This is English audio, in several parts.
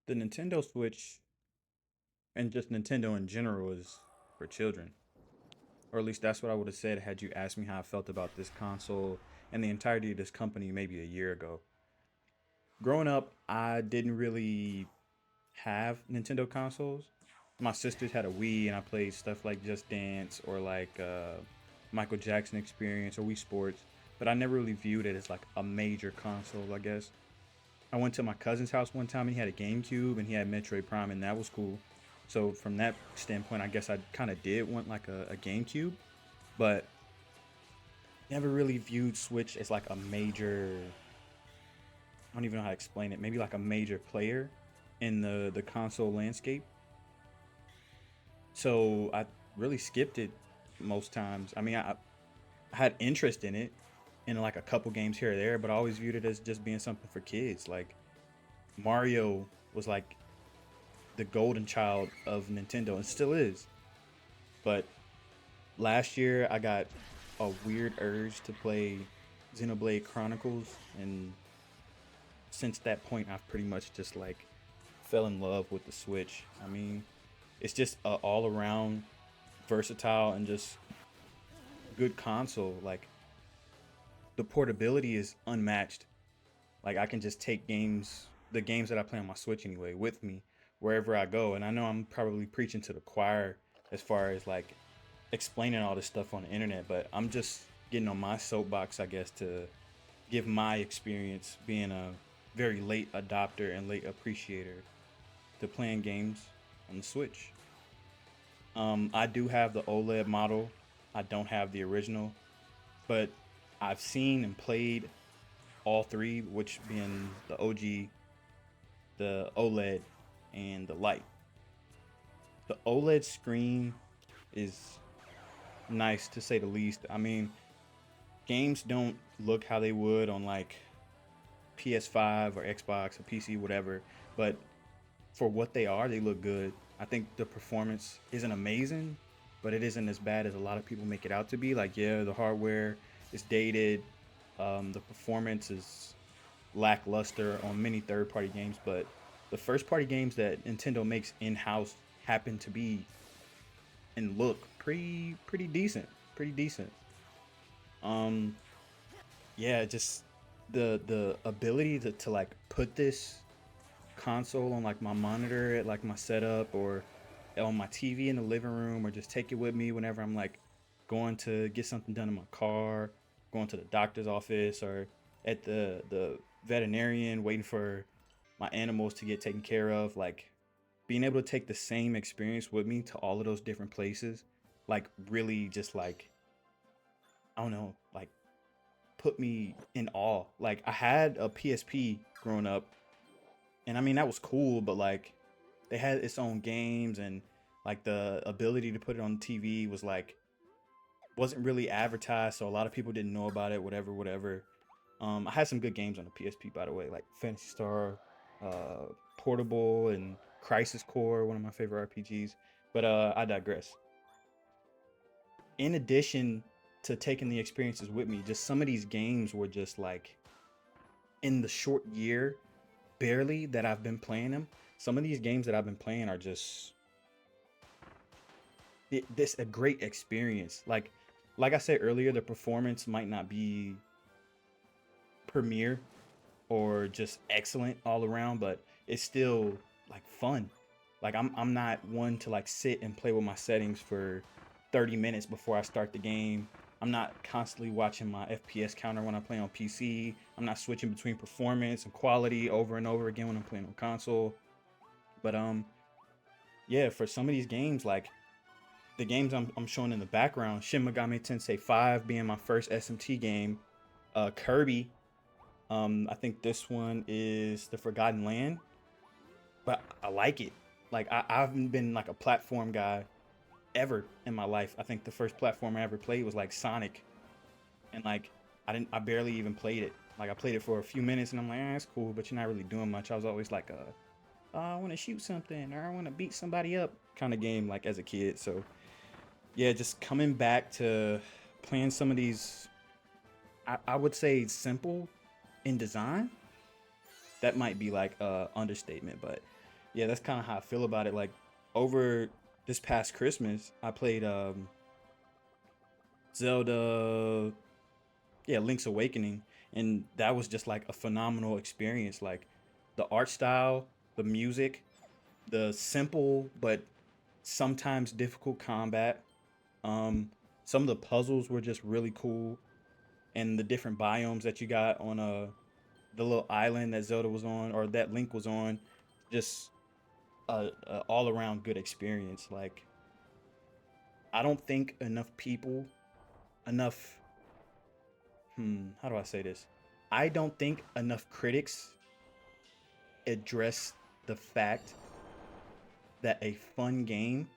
The Nintendo Switch and just Nintendo in general is for children. Or at least that's what I would have said had you asked me how I felt about this console and the entirety of this company maybe a year ago. Growing up, I didn't really have Nintendo consoles. My sisters had a Wii, and I played stuff like Just Dance or like Michael Jackson Experience or Wii Sports, but I never really viewed it as like a major console, I guess. I went to my cousin's house one time and he had a GameCube and he had Metroid Prime, and that was cool. So from that standpoint, I guess I kind of did want like a GameCube, but never really viewed Switch as like a major. I don't even know how to explain it. Maybe like a major player in the console landscape. So I really skipped it most times. I mean, I had interest in it in like a couple games here or there, but I always viewed it as just being something for kids. Like Mario was like the golden child of Nintendo and still is. But last year I got a weird urge to play Xenoblade Chronicles, and since that point I've pretty much just like fell in love with the Switch. I mean, it's just a all around versatile and just good console. Like the portability is unmatched. Like I can just take the games that I play on my Switch anyway, with me wherever I go. And I know I'm probably preaching to the choir as far as like explaining all this stuff on the internet, but I'm just getting on my soapbox, I guess, to give my experience being a very late adopter and late appreciator to playing games on the Switch. I do have the OLED model. I don't have the original, but I've seen and played all three, which being the OG, the OLED, and the Lite. The OLED screen is nice to say the least. I mean, games don't look how they would on like PS5 or Xbox or PC, whatever, but for what they look good. I think the performance isn't amazing, but it isn't as bad as a lot of people make it out to be. Like, yeah, the hardware is dated, the performance is lackluster on many third-party games, but the first-party games that Nintendo makes in-house happen to be and look pretty decent, pretty decent. Um, yeah, just the ability to like put this console on like my monitor at like my setup or on my TV in the living room, or just take it with me whenever I'm like going to get something done in my car, going to the doctor's office, or at the veterinarian waiting for my animals to get taken care of. Like being able to take the same experience with me to all of those different places, like really just like I don't know, like put me in awe. Like I had a PSP growing up, and I mean that was cool, but like they had its own games, and like the ability to put it on TV was like wasn't really advertised, so a lot of people didn't know about it. Whatever. I had some good games on the PSP, by the way, like Fantasy Star, uh, Portable, and Crisis Core, one of my favorite RPGs. But I digress. In addition to taking the experiences with me, just some of these games were just like in the short year, barely that I've been playing them. Some of these games that I've been playing are just this a great experience. Like I said earlier, the performance might not be premiere or just excellent all around, but it's still like fun. Like I'm not one to like sit and play with my settings for 30 minutes before I start the game. I'm not constantly watching my FPS counter when I play on PC. I'm not switching between performance and quality over and over again when I'm playing on console. But yeah, for some of these games, like the games I'm showing in the background, Shin Megami Tensei 5 being my first SMT game, Kirby, I think this one is The Forgotten Land, but I like it. Like I haven't been like a platform guy ever in my life. I think the first platform I ever played was like Sonic, and like I barely even played it. Like I played it for a few minutes, and I'm like, it's cool, but you're not really doing much. I was always like, oh, I want to shoot something or I want to beat somebody up kind of game, like as a kid. So yeah, just coming back to playing some of these, I would say simple in design. That might be like a understatement, but Yeah, that's kind of how I feel about it. Like over this past Christmas, I played Zelda, yeah, Link's Awakening, and that was just like a phenomenal experience. Like the art style, the music, the simple but sometimes difficult combat. Um, some of the puzzles were just really cool, and the different biomes that you got on the little island that Zelda was on or that Link was on, just a all around good experience. Like I don't think enough people, enough how do I say this? I don't think enough critics address the fact that a fun game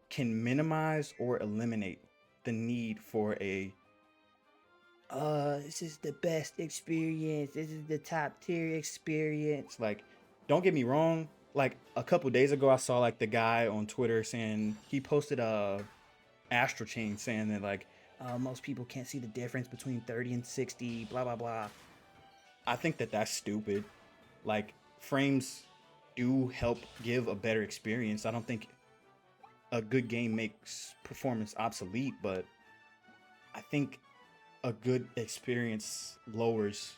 can minimize or eliminate the need for a this is the best experience. This is the top tier experience. Like, don't get me wrong. Like a couple days ago, I saw like the guy on Twitter saying he posted a Astral Chain saying that like most people can't see the difference between 30 and 60. Blah blah blah. I think that that's stupid. Like frames do help give a better experience. I don't think a good game makes performance obsolete, but I think a good experience lowers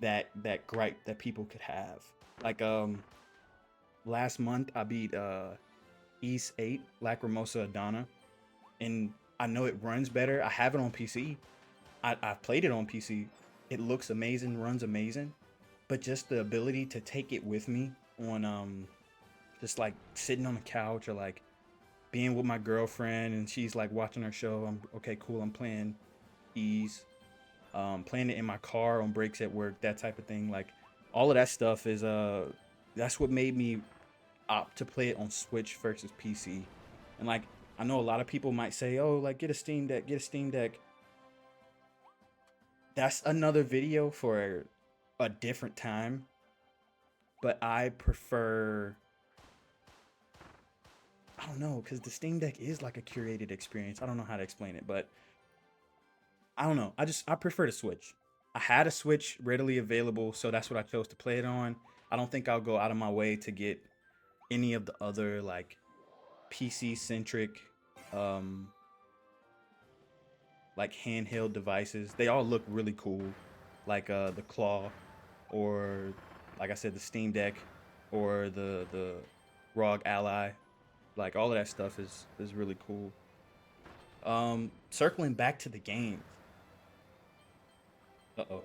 that gripe that people could have. Like last month I beat East 8 Lacrimosa Adana, and I know it runs better. I have it on PC. I've played it on PC. It looks amazing, runs amazing, but just the ability to take it with me on just like sitting on the couch or like being with my girlfriend and she's like watching her show. I'm okay, cool. I'm playing Ease, playing it in my car on breaks at work, that type of thing. Like all of that stuff is that's what made me opt to play it on Switch versus PC. And like I know a lot of people might say, "Oh, like get a Steam Deck, get a Steam Deck." That's another video for a different time, but I prefer I don't know cuz the Steam Deck is like a curated experience. I don't know how to explain it, but I don't know. I prefer to Switch. I had a Switch readily available, so that's what I chose to play it on. I don't think I'll go out of my way to get any of the other like PC centric um like handheld devices. They all look really cool. Like the Claw or like I said the Steam Deck or the ROG Ally. Like all of that stuff is really cool. Circling back to the games. Uh-oh.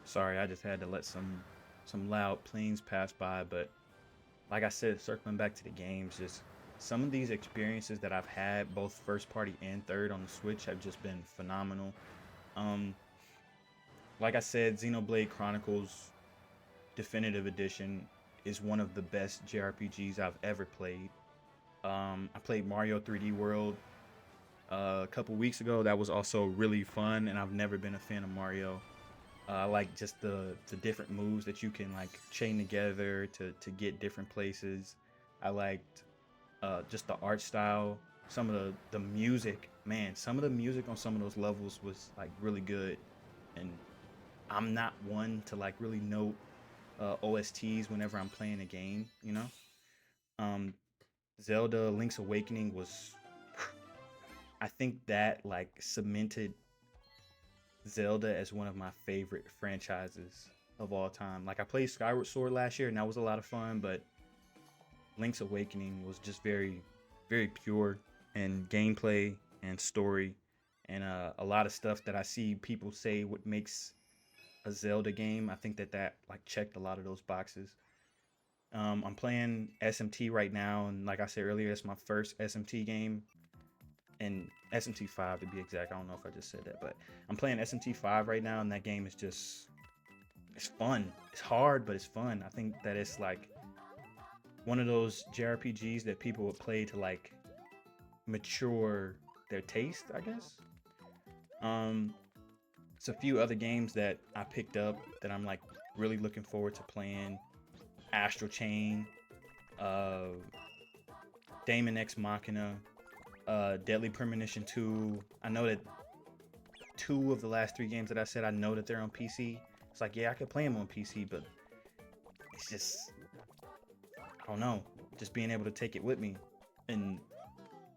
Sorry, I just had to let some loud planes pass by, but like I said, circling back to the games, just some of these experiences that I've had, both first party and third on the Switch, have just been phenomenal. Um, like I said, Xenoblade Chronicles Definitive Edition is one of the best JRPGs I've ever played. I played Mario 3D World a couple weeks ago. That was also really fun, and I've never been a fan of Mario. I like just the different moves that you can like chain together to get different places. I liked just the art style, some of the music. Man, some of the music on some of those levels was like really good, and I'm not one to like really note OSTs whenever I'm playing a game. You know, um, Zelda Link's Awakening was. I think that like cemented Zelda as one of my favorite franchises of all time. Like I played Skyward Sword last year and that was a lot of fun, but Link's Awakening was just very, very pure in gameplay and story, and a lot of stuff that I see people say what makes a Zelda game. I think that like checked a lot of those boxes. I'm playing SMT right now, and like I said earlier, it's my first SMT game, and SMT 5 to be exact. I don't know if I just said that, but I'm playing SMT 5 right now, and that game is just it's fun. It's hard, but it's fun. I think that it's like one of those JRPGs that people would play to like mature their taste, I guess. Um, it's a few other games that I picked up that I'm like really looking forward to playing. Astral Chain, uh, Daemon X Machina, Deadly Premonition 2. I know that two of the last three games that I said I know that they're on PC. It's like, yeah, I could play them on PC, but it's just I don't know, just being able to take it with me. And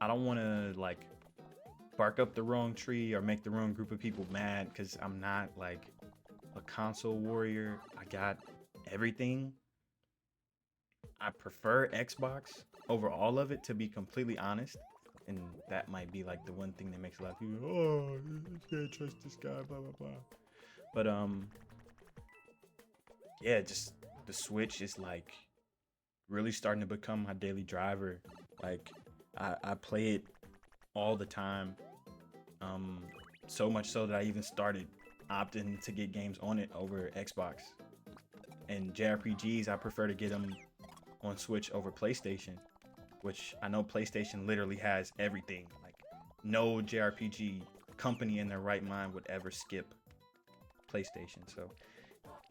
I don't want to like bark up the wrong tree or make the wrong group of people mad because I'm not like a console warrior. I got everything. I prefer Xbox over all of it, to be completely honest. And that might be like the one thing that makes a lot of people, oh, you can't trust this guy, blah blah blah. But yeah, just the Switch is like really starting to become my daily driver. Like I play it all the time. Um, so much so that I even started opting to get games on it over Xbox. And JRPGs, I prefer to get them on Switch over PlayStation, which I know PlayStation literally has everything. Like no JRPG company in their right mind would ever skip PlayStation. So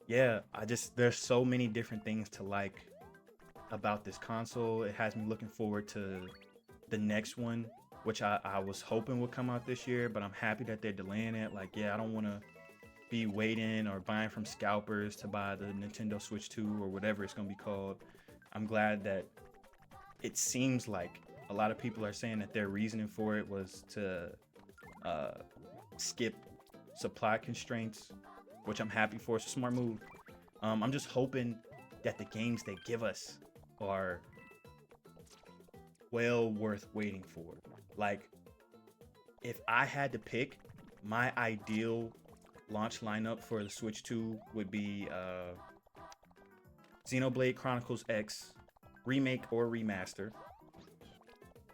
yeah, I just there's so many different things to like about this console. It has me looking forward to the next one, which I was hoping would come out this year, but I'm happy that they're delaying it. Like, yeah, I don't want to be waiting or buying from scalpers to buy the Nintendo Switch 2 or whatever it's going to be called. I'm glad that it seems like a lot of people are saying that their reasoning for it was to uh, skip supply constraints, which I'm happy for. It's a smart move. I'm just hoping that the games they give us are well worth waiting for. Like, if I had to pick, my ideal launch lineup for the Switch 2 would be Xenoblade Chronicles X remake or remaster,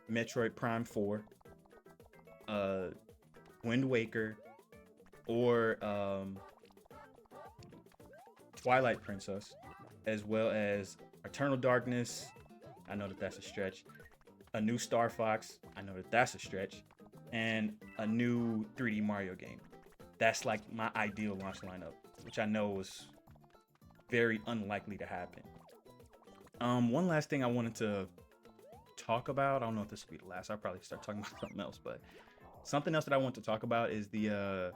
Metroid Prime 4, uh, Wind Waker, or Twilight Princess, as well as Eternal Darkness. I know that that's a stretch. A new Star Fox. I know that that's a stretch. And a new 3D Mario game. That's like my ideal launch lineup, which I know is very unlikely to happen. One last thing I wanted to talk about. I don't know if this will be the last. I'll probably start talking about something else, but something else that I want to talk about is the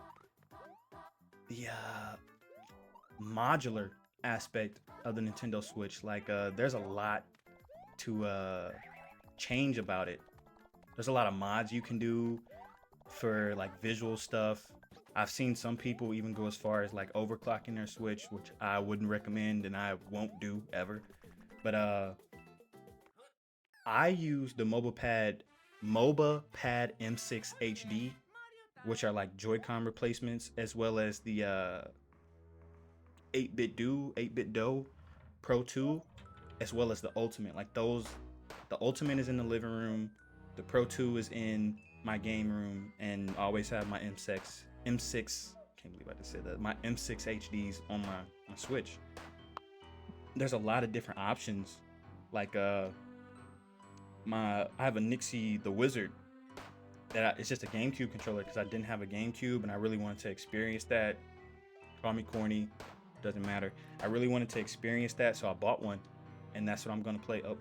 modular aspect of the Nintendo Switch. Like, there's a lot to change about it. There's a lot of mods you can do for like visual stuff. I've seen some people even go as far as like overclocking their Switch, which I wouldn't recommend and I won't do ever. But I use the MOBA Pad M6 HD, which are like Joy-Con replacements, as well as the 8-bit Do Pro 2, as well as the Ultimate. Like those, the Ultimate is in the living room, the Pro 2 is in my game room, and I always have my M6, can't believe I just said that, my M6 HDs on my Switch. There's a lot of different options. Like I have a Nixie the Wizard it's just a GameCube controller because I didn't have a GameCube and I really wanted to experience that. Call me corny, doesn't matter. I really wanted to experience that, so I bought one, and that's what I'm gonna play. Oh,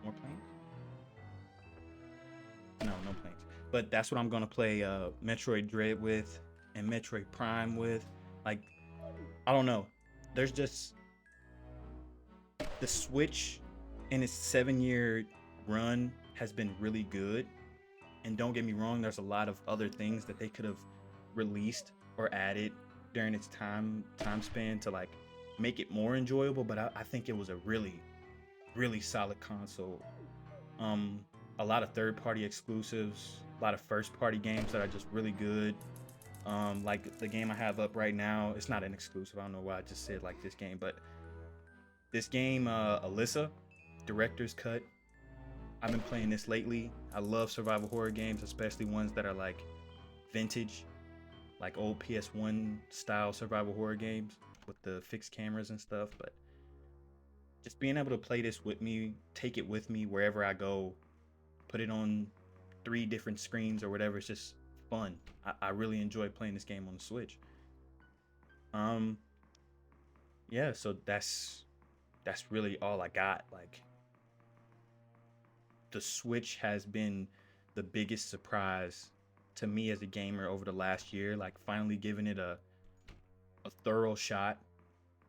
more planes? No planes. But that's what I'm gonna play Metroid Dread with and Metroid Prime with. Like, I don't know. There's just the Switch in its 7-year run has been really good. And don't get me wrong, there's a lot of other things that they could have released or added during its time span to like make it more enjoyable. But I think it was a really, really solid console. A lot of third-party exclusives, a lot of first-party games that are just really good. Like the game I have up right now, it's not an exclusive. I don't know why I just said like this game, but this game, Alyssa, Director's Cut. I've been playing this lately. I love survival horror games, especially ones that are like vintage, like old PS1 style survival horror games with the fixed cameras and stuff. But just being able to play this with me, take it with me wherever I go, put it on 3 different screens or whatever, it's just fun. I really enjoy playing this game on the Switch. Yeah, so that's really all I got. Like, the Switch has been the biggest surprise to me as a gamer over the last year. Like, finally giving it a thorough shot,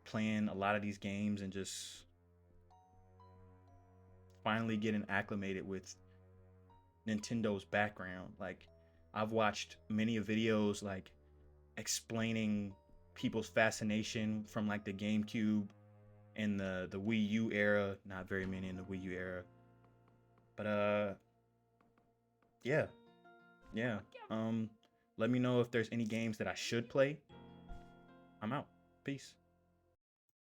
playing a lot of these games and just finally getting acclimated with Nintendo's background. Like, I've watched many videos like explaining people's fascination from like the GameCube and the Wii U era. Not very many in the Wii U era, but yeah, yeah. Um, let me know if there's any games that I should play. I'm out. Peace.